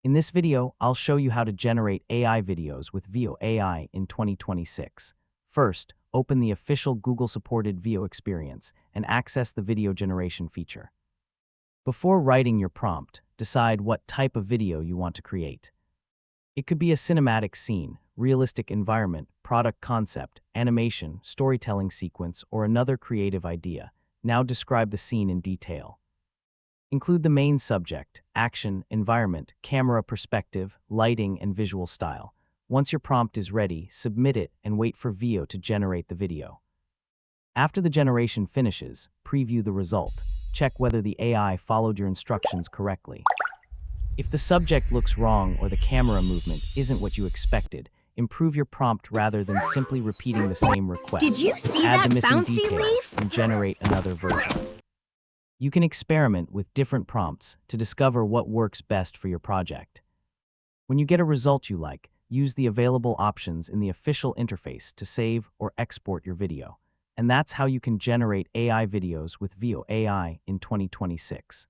In this video, I'll show you how to generate AI videos with Veo AI in 2026. First, open the official Google-supported Veo experience and access the video generation feature. Before writing your prompt, decide what type of video you want to create. It could be a cinematic scene, realistic environment, product concept, animation, storytelling sequence, or another creative idea. Now describe the scene in detail. Include the main subject, action, environment, camera perspective, lighting, and visual style. Once your prompt is ready, submit it and wait for Veo to generate the video. After the generation finishes, preview the result. Check whether the AI followed your instructions correctly. If the subject looks wrong or the camera movement isn't what you expected, improve your prompt rather than simply repeating the same request. Did you see Add that the missing bouncy details leaf? and generate another version. You can experiment with different prompts to discover what works best for your project. When you get a result you like, use the available options in the official interface to save or export your video. And that's how you can generate AI videos with Veo AI in 2026.